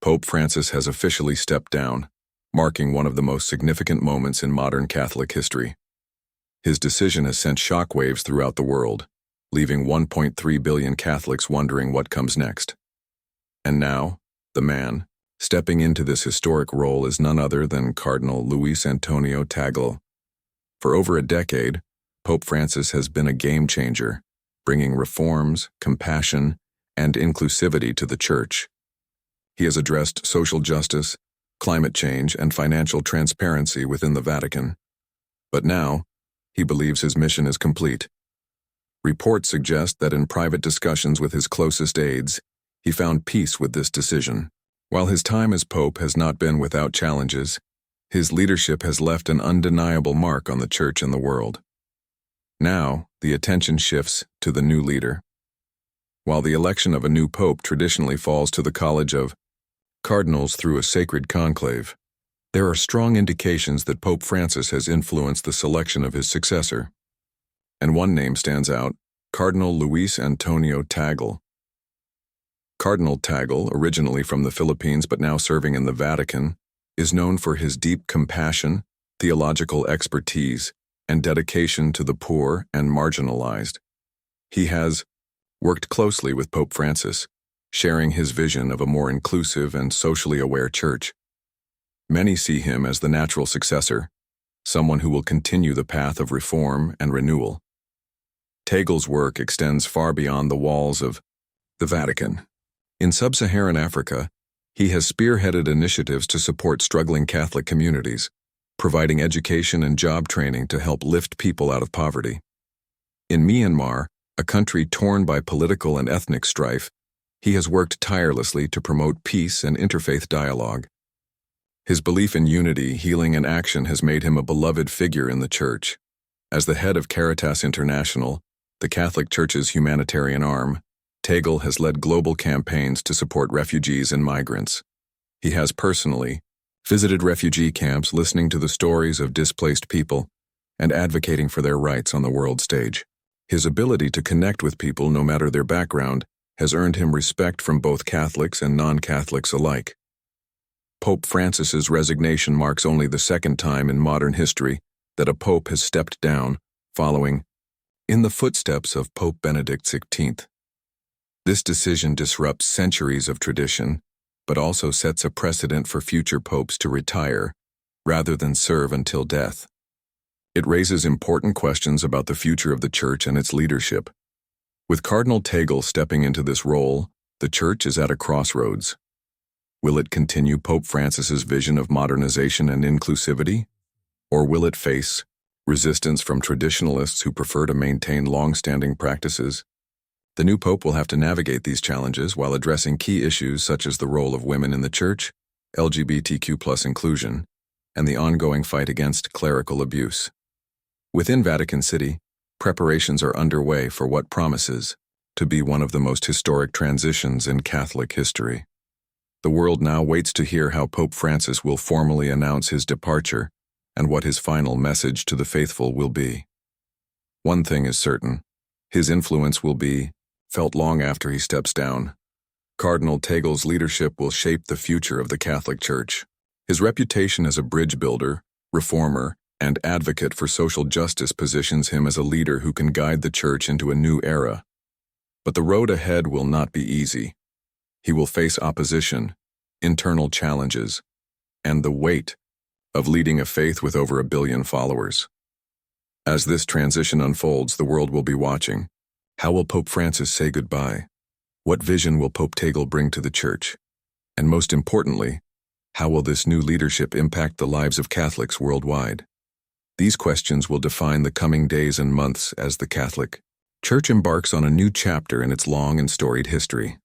Pope Francis has officially stepped down, marking one of the most significant moments in modern Catholic history. His decision has sent shockwaves throughout the world, leaving 1.3 billion Catholics wondering what comes next. And now, the man stepping into this historic role is none other than Cardinal Luis Antonio Tagle. For over a decade, Pope Francis has been a game-changer, bringing reforms, compassion, and inclusivity to the Church. He has addressed social justice, climate change, and financial transparency within the Vatican. But now, he believes his mission is complete. Reports suggest that in private discussions with his closest aides, he found peace with this decision. While his time as Pope has not been without challenges, his leadership has left an undeniable mark on the Church and the world. Now, the attention shifts to the new leader. While the election of a new pope traditionally falls to the College of Cardinals through a sacred conclave, there are strong indications that Pope Francis has influenced the selection of his successor. And one name stands out: Cardinal Luis Antonio Tagle. Cardinal Tagle, originally from the Philippines but now serving in the Vatican, is known for his deep compassion, theological expertise, and dedication to the poor and marginalized. He has worked closely with Pope Francis, sharing his vision of a more inclusive and socially aware Church. Many see him as the natural successor, someone who will continue the path of reform and renewal. Tagle's work extends far beyond the walls of the Vatican. In sub-Saharan Africa, he has spearheaded initiatives to support struggling Catholic communities, providing education and job training to help lift people out of poverty. In Myanmar, a country torn by political and ethnic strife, he has worked tirelessly to promote peace and interfaith dialogue. His belief in unity, healing, and action has made him a beloved figure in the Church. As the head of Caritas International, the Catholic Church's humanitarian arm, Tagle has led global campaigns to support refugees and migrants. He has personally visited refugee camps, listening to the stories of displaced people and advocating for their rights on the world stage. His ability to connect with people no matter their background has earned him respect from both Catholics and non-Catholics alike. Pope Francis's resignation marks only the second time in modern history that a pope has stepped down, following in the footsteps of Pope Benedict XVI. This decision disrupts centuries of tradition, but also sets a precedent for future popes to retire, rather than serve until death. It raises important questions about the future of the Church and its leadership. With Cardinal Tagle stepping into this role, the Church is at a crossroads. Will it continue Pope Francis's vision of modernization and inclusivity? Or will it face resistance from traditionalists who prefer to maintain long-standing practices? The new pope will have to navigate these challenges while addressing key issues such as the role of women in the Church, LGBTQ+ inclusion, and the ongoing fight against clerical abuse. Within Vatican City, preparations are underway for what promises to be one of the most historic transitions in Catholic history. The world now waits to hear how Pope Francis will formally announce his departure and what his final message to the faithful will be. One thing is certain: his influence will be felt long after he steps down. Cardinal Tagle's leadership will shape the future of the Catholic Church. His reputation as a bridge builder, reformer, and advocate for social justice positions him as a leader who can guide the Church into a new era. But the road ahead will not be easy. He will face opposition, internal challenges, and the weight of leading a faith with over 1 billion followers. As this transition unfolds, the world will be watching. How will Pope Francis say goodbye? What vision will Pope Tagle bring to the Church? And most importantly, how will this new leadership impact the lives of Catholics worldwide? These questions will define the coming days and months as the Catholic Church embarks on a new chapter in its long and storied history.